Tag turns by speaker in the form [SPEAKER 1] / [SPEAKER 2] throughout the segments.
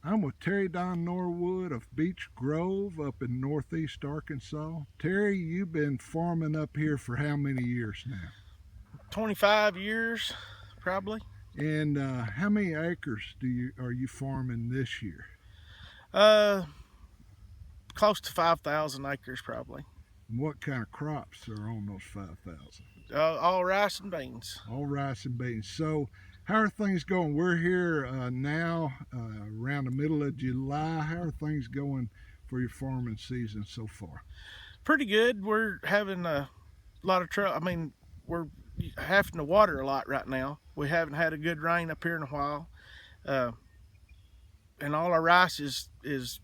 [SPEAKER 1] I'm with Terry Norwood of Beech Grove up in northeast Arkansas. Terry, you've been farming up here for how many years now?
[SPEAKER 2] 25 years, probably.
[SPEAKER 1] And how many acres are you farming this year?
[SPEAKER 2] Uh, Close to 5,000 acres, probably.
[SPEAKER 1] And what kind of crops are on those 5,000?
[SPEAKER 2] All rice and beans.
[SPEAKER 1] All rice and beans. So, how are things going? We're here now around the middle of July. How are things going for your farming season so far?
[SPEAKER 2] Pretty good. We're having a lot of trouble. I mean, we're having to water a lot right now. We haven't had a good rain up here in a while. Uh, and all our rice is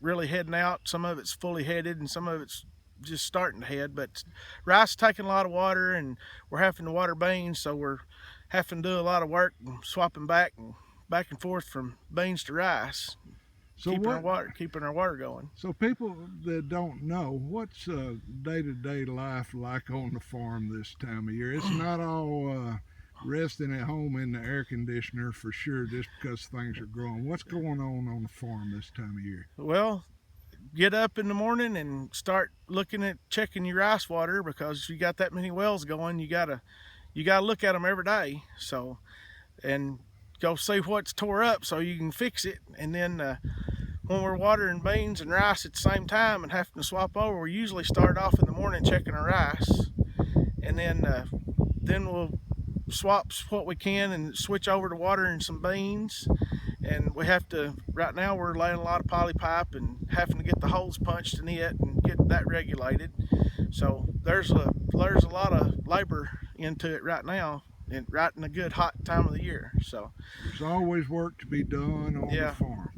[SPEAKER 2] really heading out. Some of it's fully headed and some of it's just starting to head, but rice is taking a lot of water, and we're having to water beans, so we're having to do a lot of work and swapping back and forth from beans to rice,
[SPEAKER 1] So
[SPEAKER 2] keeping
[SPEAKER 1] what?
[SPEAKER 2] our water going.
[SPEAKER 1] So people that don't know, what's day-to-day life like on the farm this time of year? It's not all resting at home in the air conditioner for sure, just because things are growing. What's going on the farm this time of year?
[SPEAKER 2] Well, get up in the morning and start looking at checking your rice water, because you got that many wells going. You gotta look at them every day. So, and go see what's tore up so you can fix it. And then when we're watering beans and rice at the same time and having to swap over, we usually start off in the morning checking our rice, and then we'll swap what we can and switch over to watering some beans. And we have to, right now we're laying a lot of poly pipe and having to get the holes punched in it and get that regulated. So there's a lot of labor into it right now, and right in a good hot time of the year. So
[SPEAKER 1] there's always work to be done on the farm.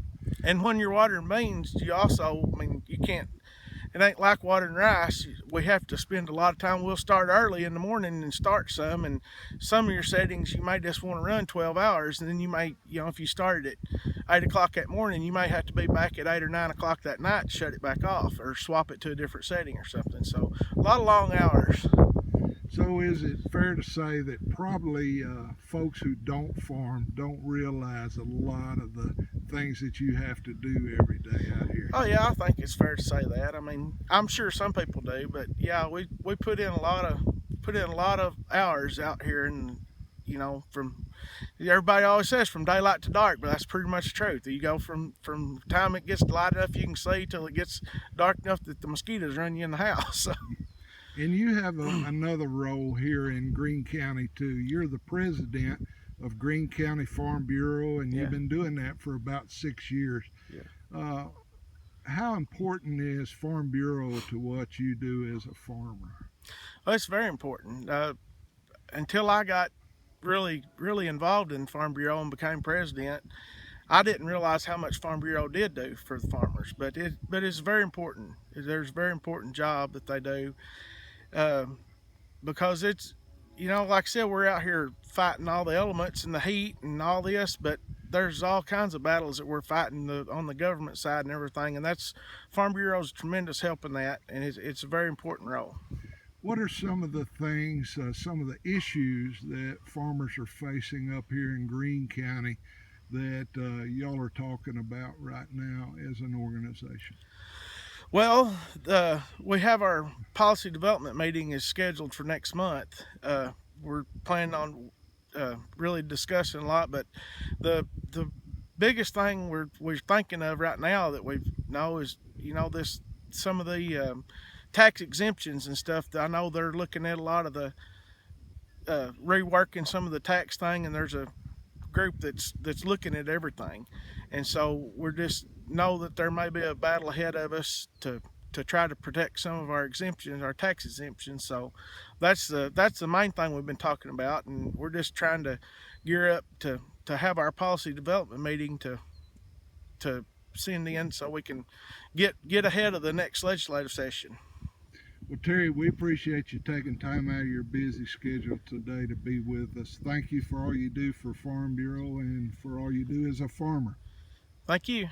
[SPEAKER 2] And when you're watering beans, you also, I mean, you can't, it ain't like watering rice. We have to spend a lot of time. We'll start early in the morning and start some, and some of your settings you may just want to run 12 hours, and then you may, if you started at 8 o'clock that morning, you may have to be back at 8 or 9 o'clock that night to shut it back off or swap it to a different setting or something. So a lot of long hours.
[SPEAKER 1] So is it fair to say that probably folks who don't farm don't realize a lot of the things that you have to do every day out here?
[SPEAKER 2] Oh yeah, I think it's fair to say that. I mean, I'm sure some people do, but yeah, we put in a lot of hours out here, and from, everybody always says from daylight to dark, but that's pretty much the truth. You go from the time it gets light enough you can see till it gets dark enough that the mosquitoes run you in the house.
[SPEAKER 1] And you have another role here in Greene County too. You're the president of Greene County Farm Bureau, and you've been doing that for about 6 years.
[SPEAKER 2] Yeah.
[SPEAKER 1] How important is Farm Bureau to what you do as a farmer?
[SPEAKER 2] Well, it's very important. Until I got really involved in Farm Bureau and became president, I didn't realize how much Farm Bureau did do for the farmers. But it's very important. There's a very important job that they do, because it's, like I said, we're out here fighting all the elements and the heat and all this, but there's all kinds of battles that we're fighting on the government side and everything, and that's Farm Bureau's tremendous help in that, and it's a very important role.
[SPEAKER 1] What are some of the things, some of the issues that farmers are facing up here in Greene County that y'all are talking about right now as an organization?
[SPEAKER 2] Well, we have our policy development meeting is scheduled for next month. We're planning on really discussing a lot, but the biggest thing we're thinking of right now that we know is, this, some of the tax exemptions and stuff. I know they're looking at a lot of the reworking some of the tax thing, and there's a group that's looking at everything, and so we're just know that there may be a battle ahead of us to try to protect some of our exemptions, our tax exemptions. So that's the main thing we've been talking about, and we're just trying to gear up to have our policy development meeting to send in so we can get ahead of the next legislative session.
[SPEAKER 1] Well, Terry, we appreciate you taking time out of your busy schedule today to be with us. Thank you for all you do for Farm Bureau and for all you do as a farmer.
[SPEAKER 2] Thank you.